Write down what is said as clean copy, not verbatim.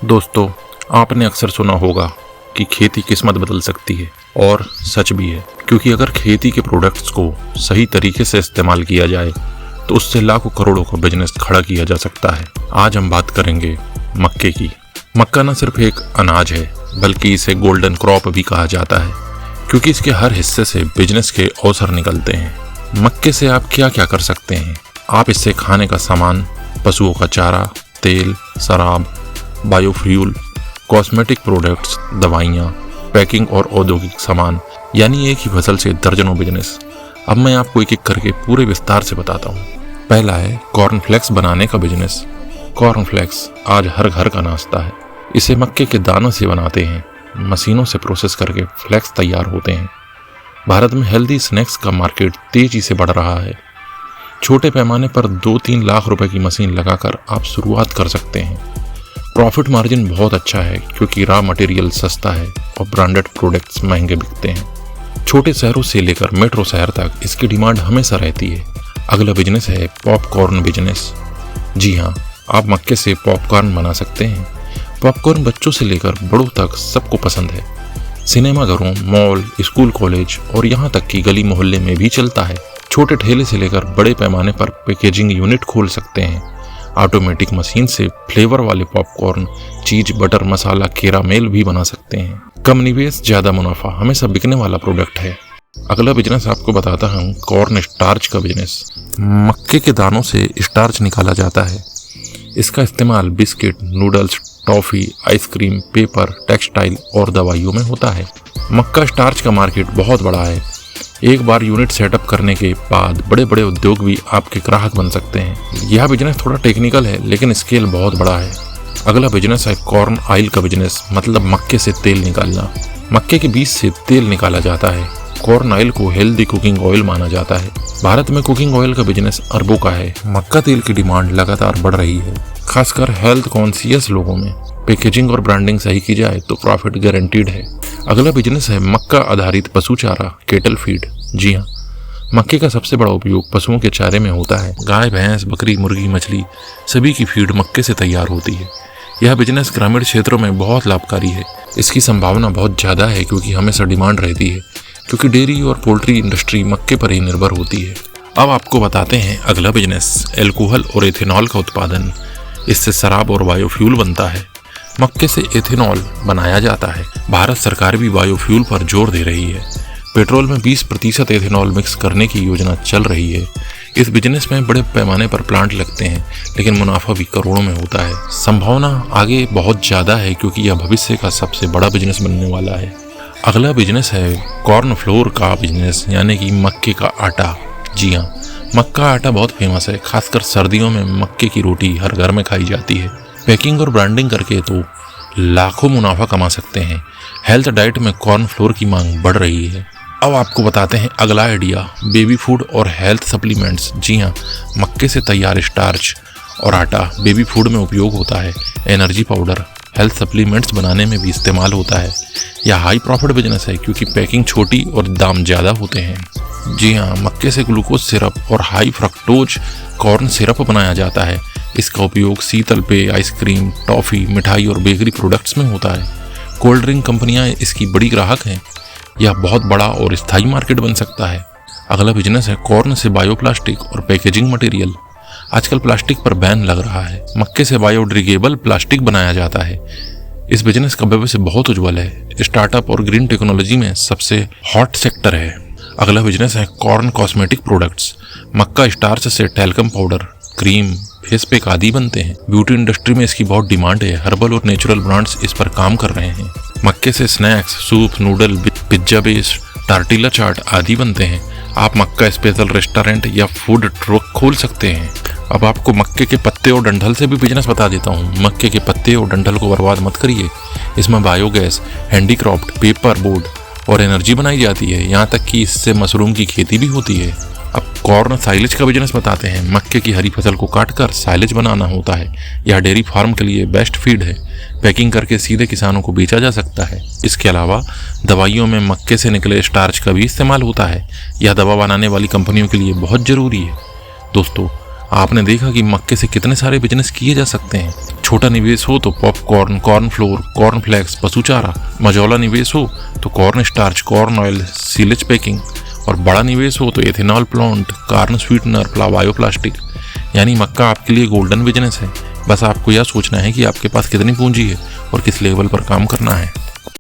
दोस्तों, आपने अक्सर सुना होगा कि खेती किस्मत बदल सकती है, और सच भी है, क्योंकि अगर खेती के प्रोडक्ट्स को सही तरीके से इस्तेमाल किया जाए तो उससे लाखों करोड़ों का बिजनेस खड़ा किया जा सकता है। आज हम बात करेंगे मक्के की। मक्का न सिर्फ एक अनाज है, बल्कि इसे गोल्डन क्रॉप भी कहा जाता है, क्योंकि इसके हर हिस्से से बिजनेस के अवसर निकलते हैं। मक्के से आप क्या क्या कर सकते हैं? आप इससे खाने का सामान, पशुओं का चारा, तेल, शराब, बायोफ्यूल, कॉस्मेटिक प्रोडक्ट्स, दवाइयाँ, पैकिंग और औद्योगिक सामान, यानी एक ही फसल से दर्जनों बिजनेस। अब मैं आपको एक एक करके पूरे विस्तार से बताता हूँ। पहला है कॉर्नफ्लेक्स बनाने का बिजनेस। कॉर्नफ्लेक्स आज हर घर का नाश्ता है। इसे मक्के के दानों से बनाते हैं, मशीनों से प्रोसेस करके फ्लेक्स तैयार होते हैं। भारत में हेल्दी स्नैक्स का मार्केट तेजी से बढ़ रहा है। छोटे पैमाने पर 2-3 लाख रुपए की मशीन लगाकर आप शुरुआत कर सकते हैं। प्रॉफिट मार्जिन बहुत अच्छा है, क्योंकि रॉ मटेरियल सस्ता है और ब्रांडेड प्रोडक्ट्स महंगे बिकते हैं। छोटे शहरों से लेकर मेट्रो शहर तक इसकी डिमांड हमेशा रहती है। अगला बिजनेस है पॉपकॉर्न बिजनेस। जी हाँ, आप मक्के से पॉपकॉर्न बना सकते हैं। पॉपकॉर्न बच्चों से लेकर बड़ों तक सबको पसंद है। सिनेमाघरों, मॉल, स्कूल, कॉलेज और यहाँ तक कि गली मोहल्ले में भी चलता है। छोटे ठेले से लेकर बड़े पैमाने पर पैकेजिंग यूनिट खोल सकते हैं। ऑटोमेटिक मशीन से फ्लेवर वाले पॉपकॉर्न, चीज, बटर, मसाला, कैरामेल भी बना सकते हैं। कम निवेश, ज्यादा मुनाफा हमेशा बिकने वाला प्रोडक्ट है। अगला बिजनेस आपको बताता हूँ कॉर्न स्टार्च का बिजनेस। मक्के के दानों से स्टार्च निकाला जाता है। इसका इस्तेमाल biscuit, noodles, toffee, ice cream, paper, textile और दवाइयों में होता है। मक्का स्टार्च का मार्केट बहुत बड़ा है। एक बार यूनिट सेटअप करने के बाद बड़े बड़े उद्योग भी आपके ग्राहक बन सकते हैं। यह बिजनेस थोड़ा टेक्निकल है, लेकिन स्केल बहुत बड़ा है। अगला बिजनेस है कॉर्न ऑयल का बिजनेस, मतलब मक्के से तेल निकालना। मक्के के बीज से तेल निकाला जाता है। कॉर्न ऑयल को हेल्दी कुकिंग ऑयल माना जाता है। भारत में कुकिंग ऑयल का बिजनेस अरबों का है। मक्का तेल की डिमांड लगातार बढ़ रही है, खासकर हेल्थ कॉन्शियस लोगों में। पैकेजिंग और ब्रांडिंग सही की जाए तो प्रॉफिट गारंटीड है। अगला बिजनेस है मक्का आधारित पशु चारा, केटल फीड। जी हाँ, मक्के का सबसे बड़ा उपयोग पशुओं के चारे में होता है। गाय, भैंस, बकरी, मुर्गी, मछली, सभी की फीड मक्के से तैयार होती है। यह बिजनेस ग्रामीण क्षेत्रों में बहुत लाभकारी है। इसकी संभावना बहुत ज़्यादा है, क्योंकि हमेशा डिमांड रहती है, क्योंकि डेयरी और पोल्ट्री इंडस्ट्री मक्के पर ही निर्भर होती है। अब आपको बताते हैं अगला बिजनेस, एल्कोहल और एथेनॉल का उत्पादन। इससे शराब और बायोफ्यूल बनता है। मक्के से एथेनॉल बनाया जाता है। भारत सरकार भी बायोफ्यूल पर जोर दे रही है। पेट्रोल में 20% एथेनॉल मिक्स करने की योजना चल रही है। इस बिजनेस में बड़े पैमाने पर प्लांट लगते हैं, लेकिन मुनाफा भी करोड़ों में होता है। संभावना आगे बहुत ज़्यादा है, क्योंकि यह भविष्य का सबसे बड़ा बिजनेस बनने वाला है। अगला बिजनेस है कॉर्न फ्लोर का बिजनेस, यानी कि मक्के का आटा। जी हाँ, मक्का आटा बहुत फेमस है। खासकर सर्दियों में मक्के की रोटी हर घर में खाई जाती है। पैकिंग और ब्रांडिंग करके तो लाखों मुनाफा कमा सकते हैं। हेल्थ डाइट में कॉर्न फ्लोर की मांग बढ़ रही है। अब आपको बताते हैं अगला आइडिया, बेबी फूड और हेल्थ सप्लीमेंट्स। जी हाँ, मक्के से तैयार स्टार्च और आटा बेबी फूड में उपयोग होता है। एनर्जी पाउडर हेल्थ सप्लीमेंट्स बनाने में भी इस्तेमाल होता है। यह हाई प्रॉफिट बिजनेस है, क्योंकि पैकिंग छोटी और दाम ज़्यादा होते हैं। जी हाँ, मक्के से ग्लूकोज सिरप और हाई फ्रक्टोज कॉर्न सिरप बनाया जाता है। इसका उपयोग शीतल पेय, आइसक्रीम, टॉफ़ी, मिठाई और बेकरी प्रोडक्ट्स में होता है। कोल्ड ड्रिंक कंपनियां इसकी बड़ी ग्राहक हैं। यह बहुत बड़ा और स्थायी मार्केट बन सकता है। अगला बिजनेस है कॉर्न से बायोप्लास्टिक और पैकेजिंग मटेरियल। आजकल प्लास्टिक पर बैन लग रहा है। मक्के से बायोडिग्रेडेबल प्लास्टिक बनाया जाता है। इस बिजनेस का भविष्य बहुत उज्जवल है। स्टार्टअप और ग्रीन टेक्नोलॉजी में सबसे हॉट सेक्टर है। अगला बिजनेस है कॉर्न कॉस्मेटिक प्रोडक्ट्स। मक्का स्टार्च से talcum powder, cream, face pack आदि बनते हैं। ब्यूटी इंडस्ट्री में इसकी बहुत डिमांड है। हर्बल और नेचुरल ब्रांड्स इस पर काम कर रहे हैं। मक्के से snacks, soup, noodle, pizza base, tortilla chaat आदि बनते हैं। आप मक्का स्पेशल रेस्टोरेंट या फूड ट्रक खोल सकते हैं। अब आपको मक्के के पत्ते और डंठल से भी बिजनेस बता देता हूँ। मक्के के पत्ते और डंठल को बर्बाद मत करिए। इसमें बायोगैस, हैंडीक्राफ्ट, पेपर बोर्ड और एनर्जी बनाई जाती है। यहाँ तक कि इससे मशरूम की खेती भी होती है। अब कॉर्न साइलेज का बिजनेस बताते हैं। मक्के की हरी फसल को काटकर साइलेज बनाना होता है। यह डेयरी फार्म के लिए बेस्ट फीड है। पैकिंग करके सीधे किसानों को बेचा जा सकता है। इसके अलावा दवाइयों में मक्के से निकले स्टार्च का भी इस्तेमाल होता है। यह दवा बनाने वाली कंपनियों के लिए बहुत ज़रूरी है। दोस्तों, आपने देखा कि मक्के से कितने सारे बिजनेस किए जा सकते हैं। छोटा निवेश हो तो popcorn, corn flour, corn flakes, पशु चारा। मझौला निवेश हो तो corn starch, corn oil, silage packing. और बड़ा निवेश हो तो ethanol plant, corn sweetener, bioplastic. यानी मक्का आपके लिए गोल्डन बिजनेस है। बस आपको यह सोचना है कि आपके पास कितनी पूंजी है और किस लेवल पर काम करना है।